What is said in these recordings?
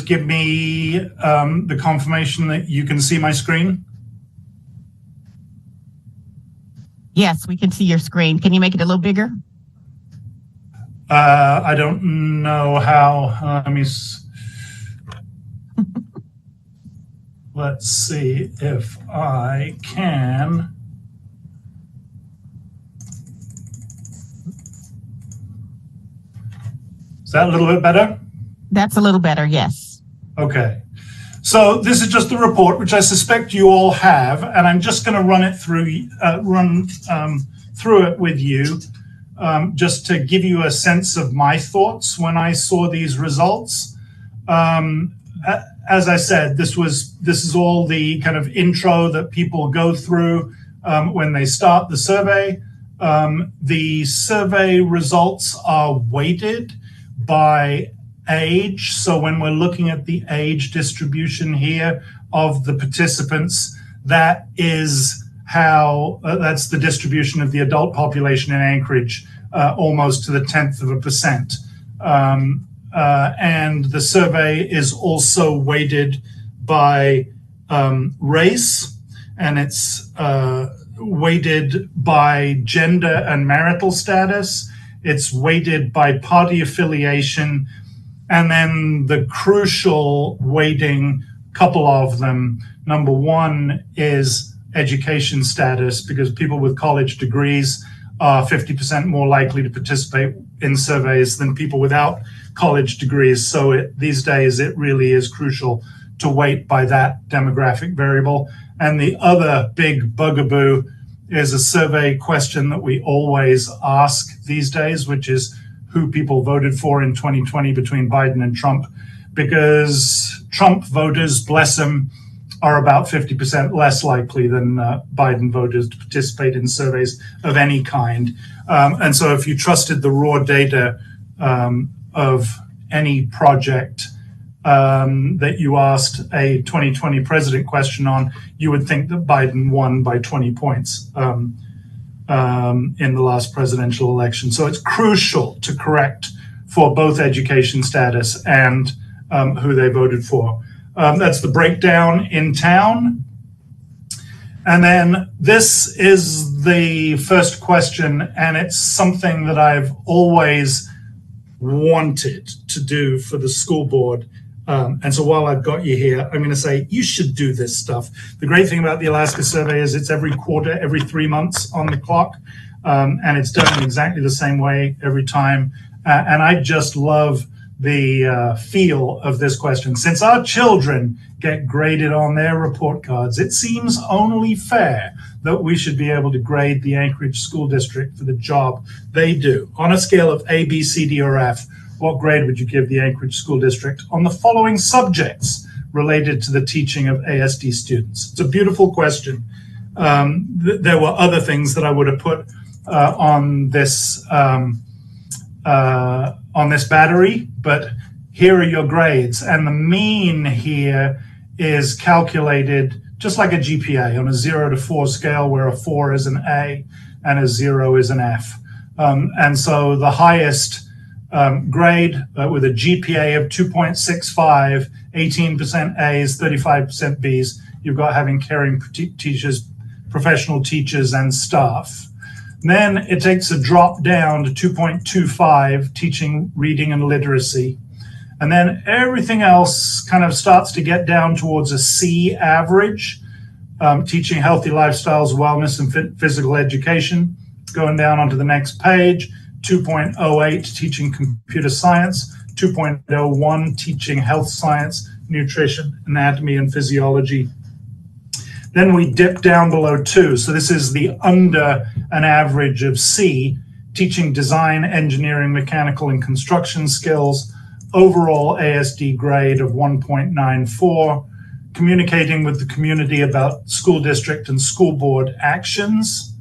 just give me the confirmation that you can see my screen? Yes, we can see your screen. Can you make it a little bigger? I don't know how. Let's see if I can. Is that a little bit better? That's a little better, yes. Okay. So this is just the report, which I suspect you all have, and I'm just going to run it through, through it with you, just to give you a sense of my thoughts when I saw these results. As I said, this is all the kind of intro that people go through when they start the survey. The survey results are weighted by age. So when we're looking at the age distribution here of the participants, that is how that's the distribution of the adult population in Anchorage, almost to the 0.1%. And the survey is also weighted by race, and it's weighted by gender and marital status. It's weighted by party affiliation, and then the crucial weighting, couple of them. Number one is education status, because people with college degrees are 50% more likely to participate in surveys than people without college degrees. So these days, it really is crucial to weight by that demographic variable. And the other big bugaboo is a survey question that we always ask these days, which is who people voted for in 2020 between Biden and Trump, because Trump voters, bless them, are about 50% less likely than Biden voters to participate in surveys of any kind. And so if you trusted the raw data of any project that you asked a 2020 president question on, you would think that Biden won by 20 points in the last presidential election. So it's crucial to correct for both education status and who they voted for. That's the breakdown in town. And then this is the first question, and it's something that I've always wanted to do for the school board. And so while I've got you here, I'm going to say you should do this stuff. The great thing about the Alaska survey is it's every quarter, every 3 months on the clock, and it's done in exactly the same way every time. And I just love the feel of this question. Since our children get graded on their report cards, it seems only fair that we should be able to grade the Anchorage School District for the job they do. On a scale of A, B, C, D, or F, what grade would you give the Anchorage School District on the following subjects related to the teaching of ASD students? It's a beautiful question. There were other things that I would have put on this battery, but here are your grades. And the mean here is calculated just like a GPA on a 0 to 4 scale, where a 4 is an A and a 0 is an F. And so the highest grade with a GPA of 2.65, 18% A's, 35% B's, you've got having caring teachers, professional teachers, and staff. Then it takes a drop down to 2.25, teaching reading and literacy. And then everything else kind of starts to get down towards a C average, teaching healthy lifestyles, wellness, and physical education. Going down onto the next page, 2.08, teaching computer science, 2.01, teaching health science, nutrition, anatomy, and physiology. Then we dip down below 2. So this is the under an average of C, teaching design, engineering, mechanical, and construction skills, overall ASD grade of 1.94, communicating with the community about school district and school board actions,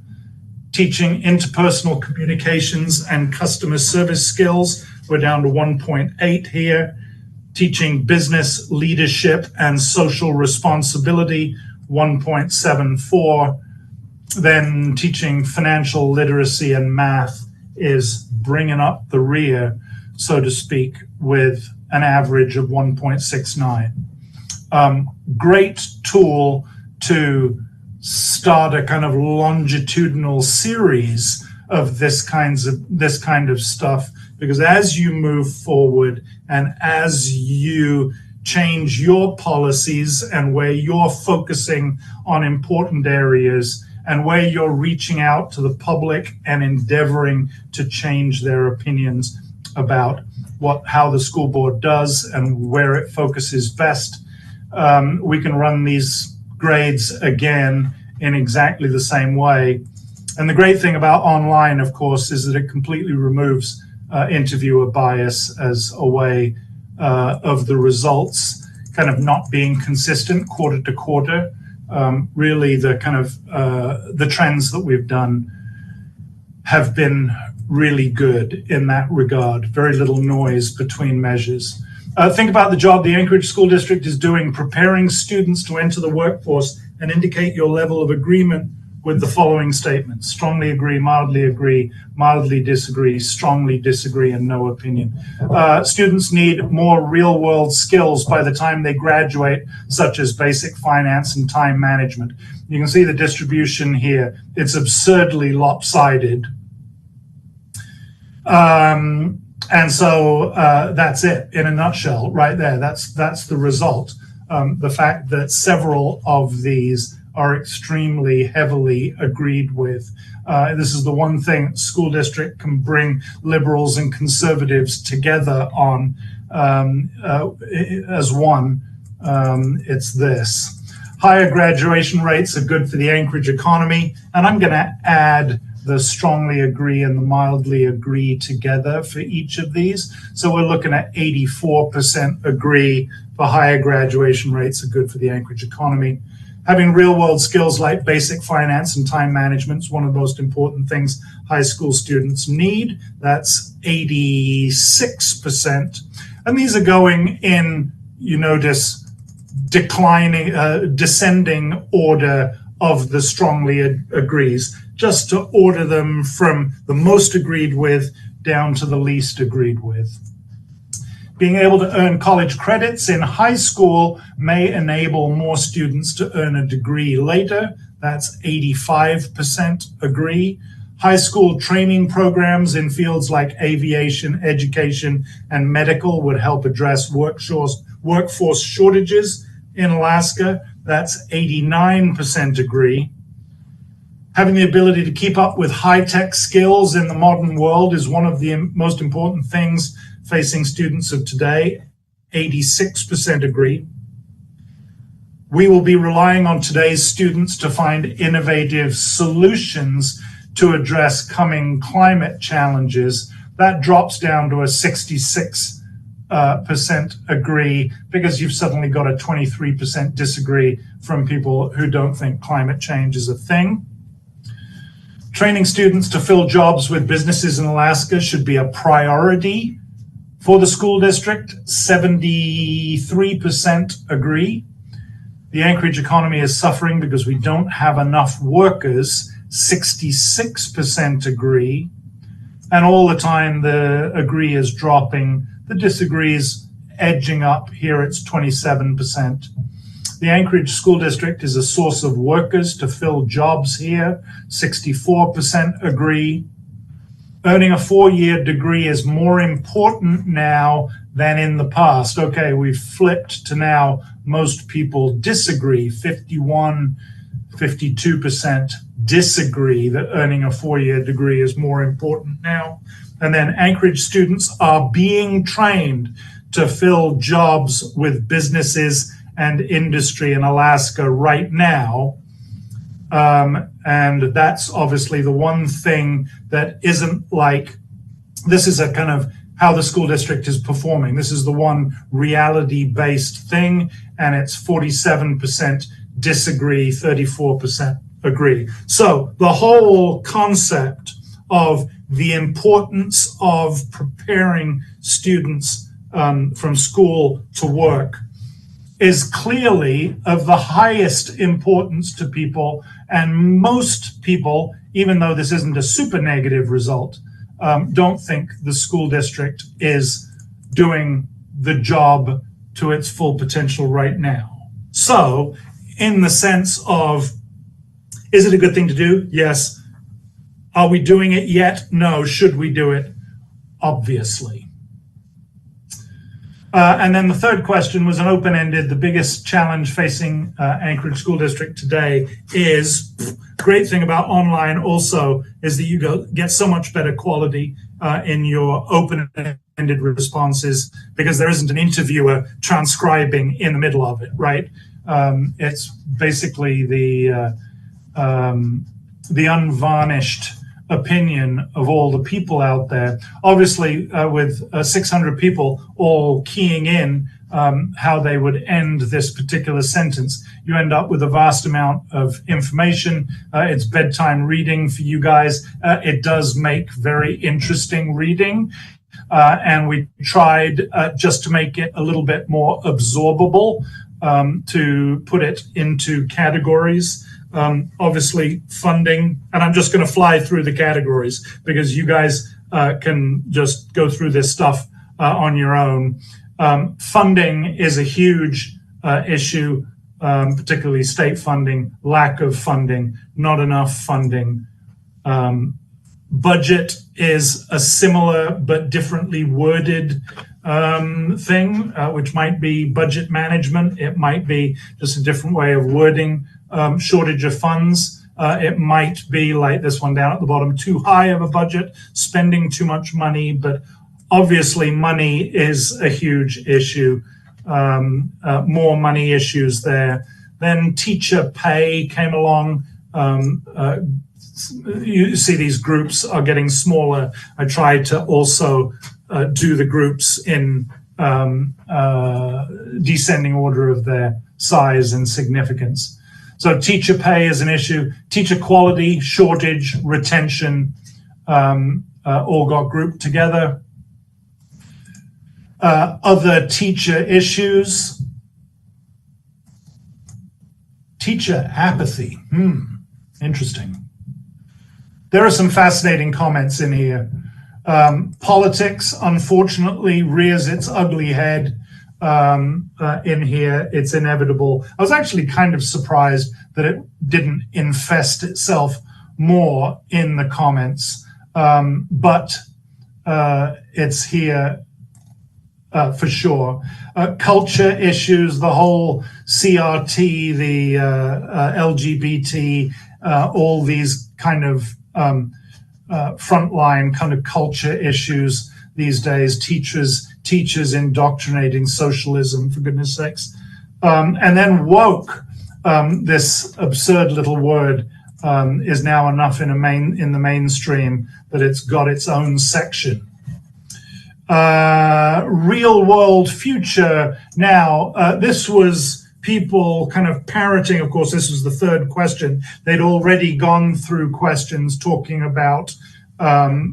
teaching interpersonal communications and customer service skills, we're down to 1.8 here, teaching business leadership and social responsibility, 1.74. Then teaching financial literacy and math is bringing up the rear, so to speak, with an average of 1.69. Great tool to start a kind of longitudinal series of this kind of stuff, because as you move forward and as you change your policies and where you're focusing on important areas and where you're reaching out to the public and endeavoring to change their opinions about how the school board does and where it focuses best, we can run these grades again in exactly the same way. And the great thing about online, of course, is that it completely removes interviewer bias as a way of the results kind of not being consistent quarter to quarter. Really, the kind of the trends that we've done have been really good in that regard. Very little noise between measures. Think about the job the Anchorage School District is doing, preparing students to enter the workforce, and indicate your level of agreement with the following statements: strongly agree, mildly disagree, strongly disagree, and no opinion. Students need more real-world skills by the time they graduate, such as basic finance and time management. You can see the distribution here. It's absurdly lopsided. And so that's it in a nutshell right there. That's the result. The fact that several of these are extremely heavily agreed with. This is the one thing school district can bring liberals and conservatives together on as one. It's this. Higher graduation rates are good for the Anchorage economy, and I'm going to add the strongly agree and the mildly agree together for each of these. So we're looking at 84% agree for higher graduation rates are good for the Anchorage economy. Having real-world skills like basic finance and time management is one of the most important things high school students need. That's 86%. And these are going in, you notice, descending order of the strongly agrees, just to order them from the most agreed with down to the least agreed with. Being able to earn college credits in high school may enable more students to earn a degree later. That's 85% agree. High school training programs in fields like aviation, education, and medical would help address workforce shortages in Alaska. That's 89% agree. Having the ability to keep up with high-tech skills in the modern world is one of the most important things facing students of today. 86% agree. We will be relying on today's students to find innovative solutions to address coming climate challenges. That drops down to a 66% agree, because you've suddenly got a 23% disagree from people who don't think climate change is a thing. Training students to fill jobs with businesses in Alaska should be a priority for the school district. 73% agree. The Anchorage economy is suffering because we don't have enough workers. 66% agree. And all the time the agree is dropping. The disagree is edging up. Here it's 27%. The Anchorage School District is a source of workers to fill jobs here. 64% agree. Earning a 4-year degree is more important now than in the past. Okay, we've flipped to now most people disagree. 52% disagree that earning a 4-year degree is more important now. And then Anchorage students are being trained to fill jobs with businesses and industry in Alaska right now. And that's obviously the one thing that isn't like, this is a kind of how the school district is performing. This is the one reality-based thing, and it's 47% disagree, 34% agree. So the whole concept of the importance of preparing students from school to work is clearly of the highest importance to people, and most people, even though this isn't a super negative result, don't think the school district is doing the job to its full potential right now. So, in the sense of, is it a good thing to do? Yes. Are we doing it yet? No. Should we do it? Obviously. And then the third question was an open-ended. The biggest challenge facing Anchorage School District today is, great thing about online also is that you get so much better quality in your open-ended responses because there isn't an interviewer transcribing in the middle of it, right? It's basically the unvarnished opinion of all the people out there. Obviously, with 600 people all keying in how they would end this particular sentence, you end up with a vast amount of information. It's bedtime reading for you guys. It does make very interesting reading. And we tried just to make it a little bit more absorbable, to put it into categories. Obviously funding, and I'm just going to fly through the categories because you guys can just go through this stuff on your own. Funding is a huge issue, particularly state funding, lack of funding, not enough funding. Budget is a similar but differently worded thing, which might be budget management. It might be just a different way of wording shortage of funds. It might be like this one down at the bottom, too high of a budget, spending too much money, but obviously money is a huge issue. More money issues there. Then teacher pay came along. You see these groups are getting smaller. I tried to also do the groups in descending order of their size and significance. So teacher pay is an issue. Teacher quality, shortage, retention, all got grouped together. Other teacher issues. Teacher apathy. Interesting. There are some fascinating comments in here. Politics, unfortunately, rears its ugly head in here. It's inevitable. I was actually kind of surprised that it didn't infest itself more in the comments, but it's here for sure. Culture issues, the whole CRT, the LGBT, all these kind of frontline kind of culture issues these days, teachers indoctrinating socialism, for goodness sakes. And then woke, this absurd little word, is now enough in the mainstream that it's got its own section. Real world future. Now, this was people kind of parroting, of course, this was the third question. They'd already gone through questions talking about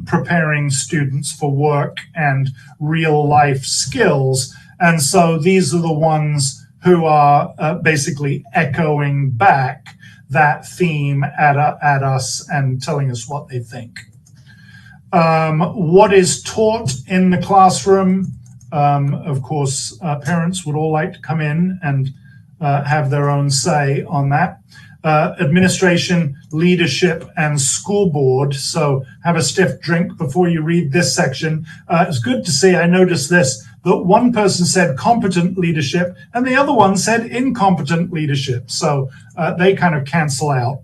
preparing students for work and real life skills. And so these are the ones who are basically echoing back that theme at us and telling us what they think. What is taught in the classroom? Of course, parents would all like to come in and have their own say on that. Administration, leadership, and school board. So have a stiff drink before you read this section. It's good to see, I noticed this, that one person said competent leadership and the other one said incompetent leadership. So they kind of cancel out.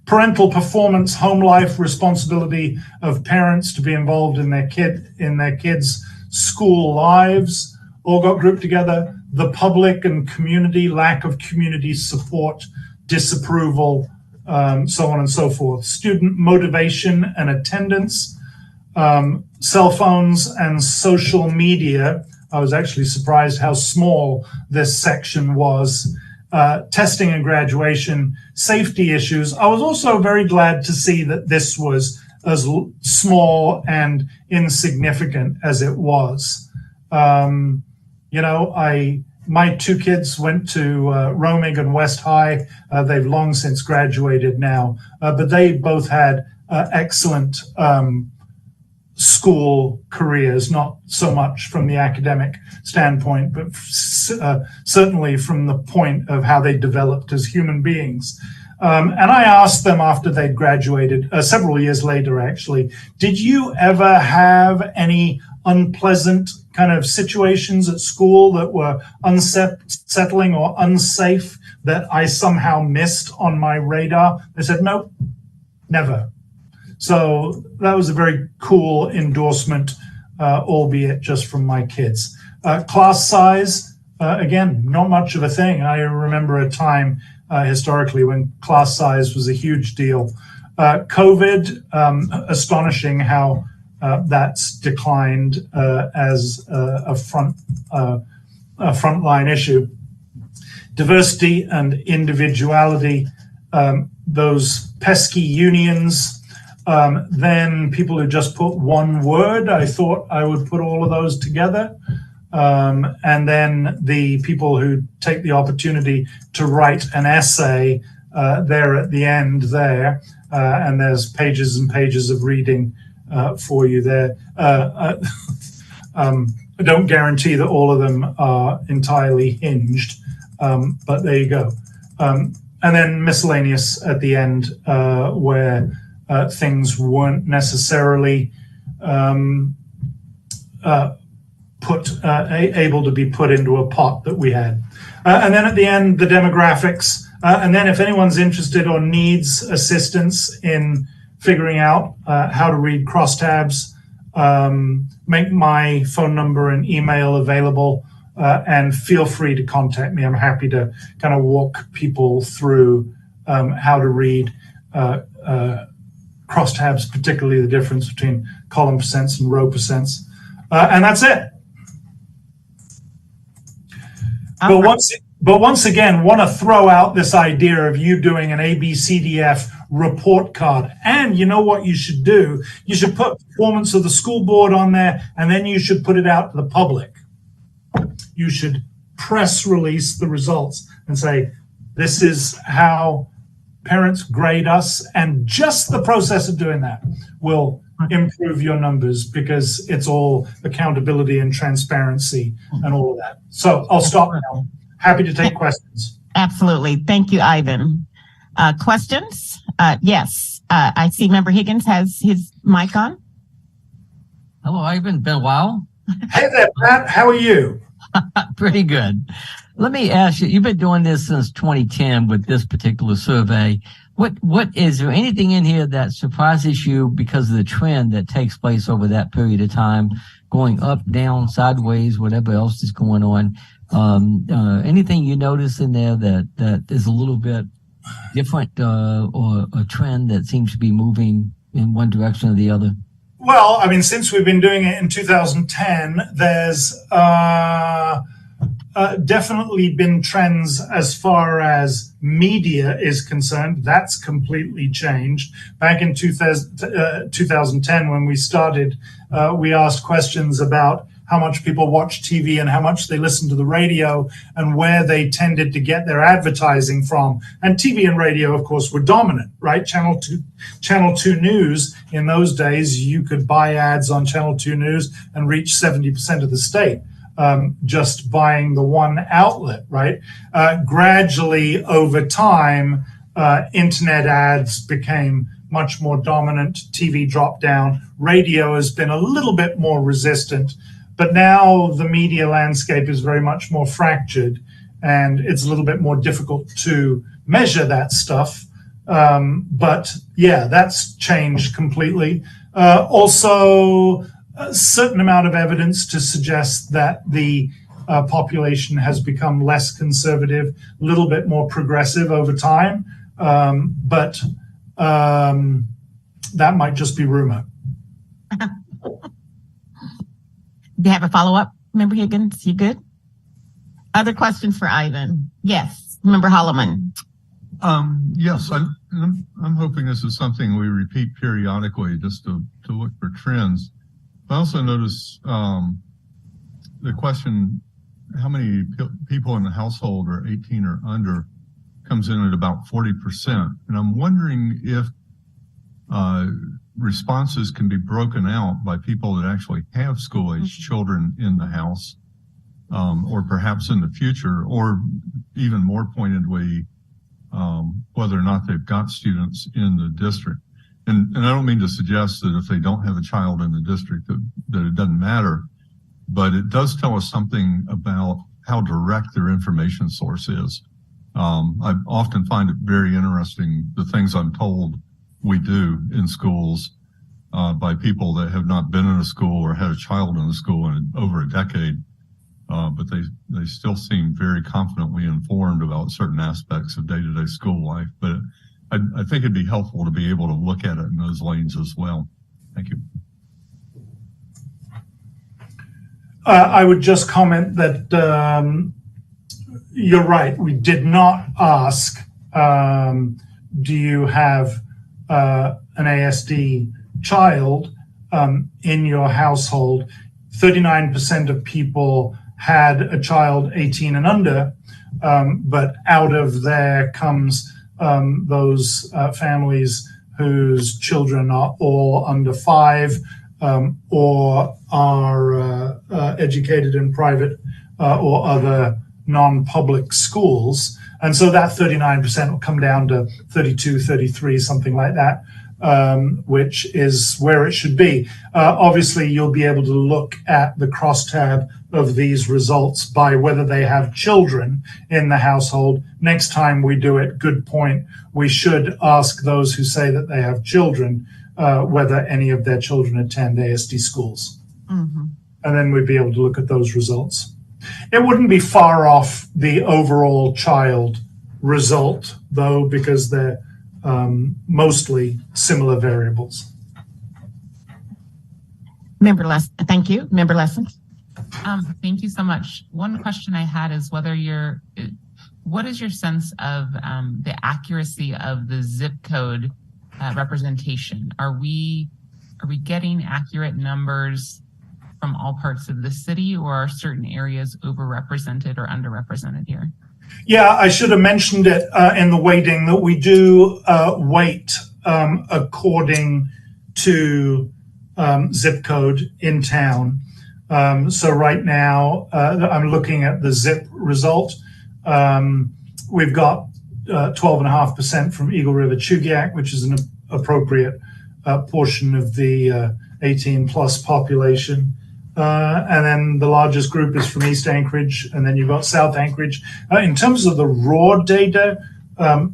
Parental performance, home life, responsibility of parents to be involved in their kids' school lives, all got grouped together. The public and community, lack of community support, disapproval, so on and so forth. Student motivation and attendance, cell phones and social media. I was actually surprised how small this section was. Testing and graduation, safety issues. I was also very glad to see that this was as small and insignificant as it was. My two kids went to Romig and West High. They've long since graduated now, but they both had excellent school careers, not so much from the academic standpoint, but certainly from the point of how they developed as human beings. And I asked them after they'd graduated, several years later, actually, did you ever have any unpleasant kind of situations at school that were unsettling or unsafe that I somehow missed on my radar? They said, nope, never. So that was a very cool endorsement, albeit just from my kids. Class size, again, not much of a thing. I remember a time historically when class size was a huge deal. COVID, astonishing how that's declined as a frontline issue. Diversity and individuality, those pesky unions. Then people who just put one word, I thought I would put all of those together. And then the people who take the opportunity to write an essay there at the end there, and there's pages and pages of reading for you there. I don't guarantee that all of them are entirely hinged, but there you go. And then miscellaneous at the end, where things weren't necessarily able to be put into a pot that we had. And then at the end, the demographics. And then if anyone's interested or needs assistance in figuring out how to read crosstabs, make my phone number and email available, and feel free to contact me. I'm happy to kind of walk people through how to read crosstabs, particularly the difference between column percents and row percents. And that's it. But once again, want to throw out this idea of you doing an ABCDF report card. And you know what you should do? You should put performance of the school board on there, and then you should put it out to the public. You should press release the results and say, this is how parents grade us. And just the process of doing that will improve your numbers, because it's all accountability and transparency and all of that. So I'll stop now. Happy to take questions. Absolutely. Thank you, Ivan. Questions? Yes. I see Member Higgins has his mic on. Hello, Ivan. Been a while. Hey there, Pat. How are you? Pretty good. Let me ask you, you've been doing this since 2010 with this particular survey. What is there anything in here that surprises you because of the trend that takes place over that period of time, going up, down, sideways, whatever else is going on? Anything you notice in there that is a little bit different, or a trend that seems to be moving in one direction or the other? Well, I mean, since we've been doing it in 2010, there's definitely been trends as far as media is concerned. That's completely changed. Back in 2010, when we started, we asked questions about how much people watch TV and how much they listen to the radio and where they tended to get their advertising from. And TV and radio, of course, were dominant, right? Channel 2 News, in those days, you could buy ads on Channel 2 News and reach 70% of the state. Just buying the one outlet, right? Gradually over time, internet ads became much more dominant. TV dropped down. Radio has been a little bit more resistant, but now the media landscape is very much more fractured, and it's a little bit more difficult to measure that stuff. But yeah, that's changed completely. Also, a certain amount of evidence to suggest that the population has become less conservative, a little bit more progressive over time. But that might just be rumor. Do you have a follow-up, Member Higgins? You good? Other questions for Ivan? Yes, Member Holloman. Yes, I'm hoping this is something we repeat periodically just to look for trends. I also notice the question, how many people in the household are 18 or under, comes in at about 40%. And I'm wondering if responses can be broken out by people that actually have school-age children in the house, or perhaps in the future, or even more pointedly, whether or not they've got students in the district. And I don't mean to suggest that if they don't have a child in the district that it doesn't matter, but it does tell us something about how direct their information source is. I often find it very interesting, the things I'm told we do in schools by people that have not been in a school or had a child in a school in over a decade, but they still seem very confidently informed about certain aspects of day-to-day school life. But I think it'd be helpful to be able to look at it in those lanes as well. Thank you. I would just comment that you're right. We did not ask, do you have an ASD child in your household? 39% of people had a child 18 and under, but out of there comes those families whose children are all under 5 or are educated in private or other non-public schools. And so that 39% will come down to 32, 33, something like that, which is where it should be. Obviously, you'll be able to look at the crosstab of these results by whether they have children in the household. Next time we do it, good point, we should ask those who say that they have children whether any of their children attend ASD schools. Mm-hmm. And then we'd be able to look at those results. It wouldn't be far off the overall child result, though, because they're mostly similar variables. Thank you. Member Lesson. Thank you so much. One question I had is what is your sense of the accuracy of the zip code representation? Are we getting accurate numbers from all parts of the city, or are certain areas overrepresented or underrepresented here? Yeah, I should have mentioned it in the weighting that we do weight according to zip code in town. So right now, I'm looking at the zip result. We've got 12.5% from Eagle River Chugiak, which is an appropriate portion of the 18 plus population. And then the largest group is from East Anchorage, and then you've got South Anchorage. In terms of the raw data,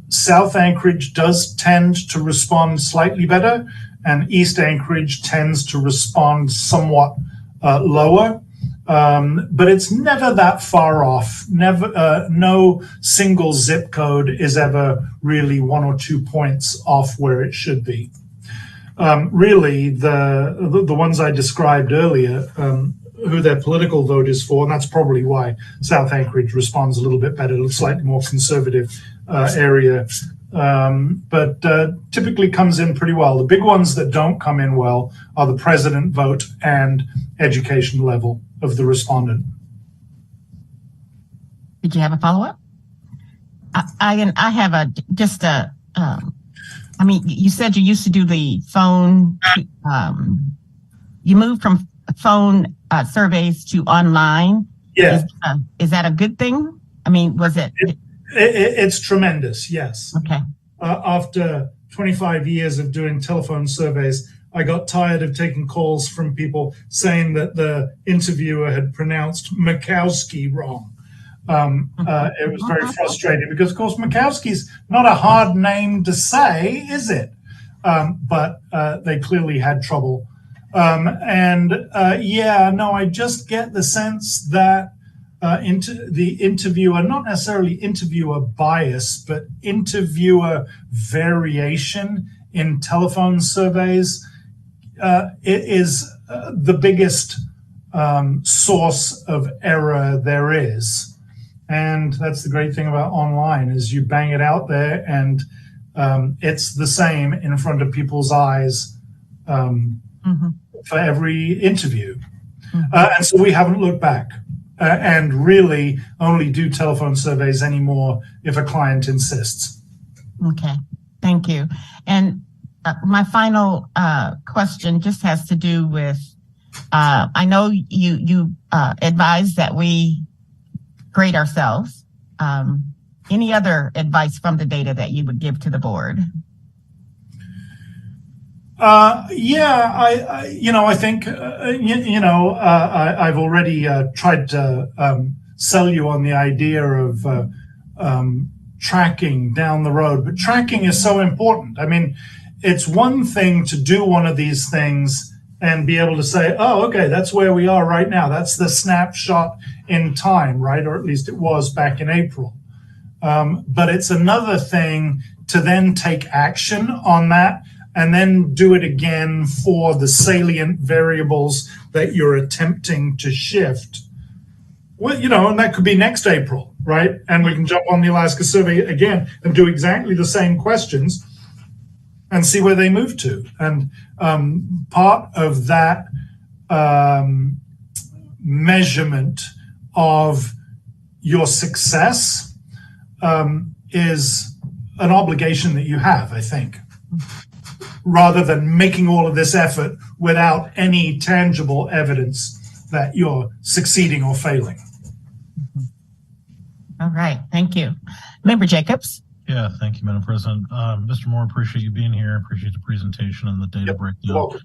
South Anchorage does tend to respond slightly better, and East Anchorage tends to respond somewhat lower. But it's never that far off. No single zip code is ever really 1 or 2 points off where it should be. Really, the ones I described earlier, who their political vote is for, and that's probably why South Anchorage responds a little bit better, a slightly more conservative area, but typically comes in pretty well. The big ones that don't come in well are the president vote and education level of the respondent. Did you have a follow-up? I have you said you used to do the phone, you moved from phone surveys to online. Yeah. Is that a good thing? I mean, was it? It's tremendous, yes. Okay. After 25 years of doing telephone surveys, I got tired of taking calls from people saying that the interviewer had pronounced Murkowski wrong. It was very frustrating because, of course, Murkowski's not a hard name to say, is it? But they clearly had trouble. I just get the sense that the interviewer, not necessarily interviewer bias, but interviewer variation in telephone surveys is the biggest source of error there is. And that's the great thing about online is you bang it out there and it's the same in front of people's eyes for every interview. And so we haven't looked back and really only do telephone surveys anymore if a client insists. Okay, thank you. And My final question just has to do with, I know you advise that we grade ourselves. Any other advice from the data that you would give to the board? I think, I've already tried to sell you on the idea of tracking down the road, but tracking is so important. I mean, it's one thing to do one of these things and be able to say, oh, okay, that's where we are right now. That's the snapshot in time, right? Or at least it was back in April. But it's another thing to then take action on that and then do it again for the salient variables that you're attempting to shift. Well, and that could be next April, right? And we can jump on the Alaska survey again and do exactly the same questions and see where they move to. And part of that measurement of your success is an obligation that you have, I think, rather than making all of this effort without any tangible evidence that you're succeeding or failing. All right. Thank you. Member Jacobs. Yeah, thank you, Madam President. Mr. Moore, appreciate you being here. Appreciate the presentation and the data breakdown.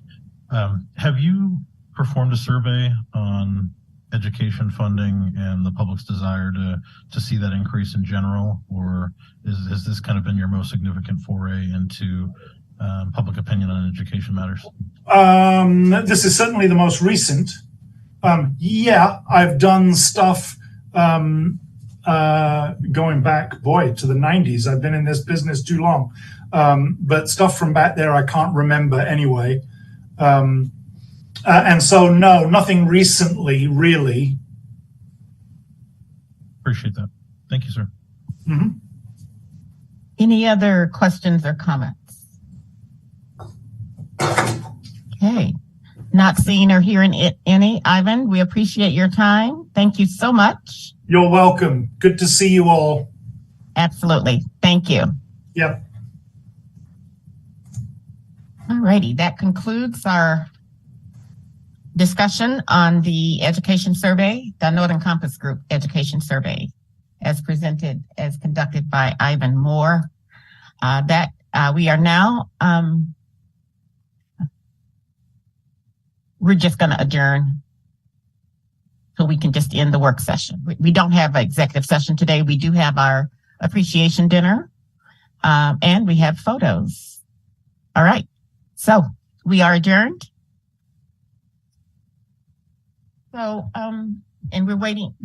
Have you performed a survey on education funding and the public's desire to see that increase in general, or has this kind of been your most significant foray into public opinion on education matters? This is certainly the most recent. I've done stuff going back, to the 90s. I've been in this business too long. But stuff from back there I can't remember anyway. And so, no, nothing recently, really. Appreciate that. Thank you, sir. Mm-hmm. Any other questions or comments? Okay. Not seeing or hearing any. Ivan, we appreciate your time. Thank you so much. You're welcome. Good to see you all. Absolutely. Thank you. Yep. All righty. That concludes our discussion on the education survey, the Northern Compass Group education survey, as conducted by Ivan Moore. We are now, we're just going to adjourn so we can just end the work session. We don't have an executive session today. We do have our appreciation dinner, and we have photos. All right. So we are adjourned. So, and we're waiting.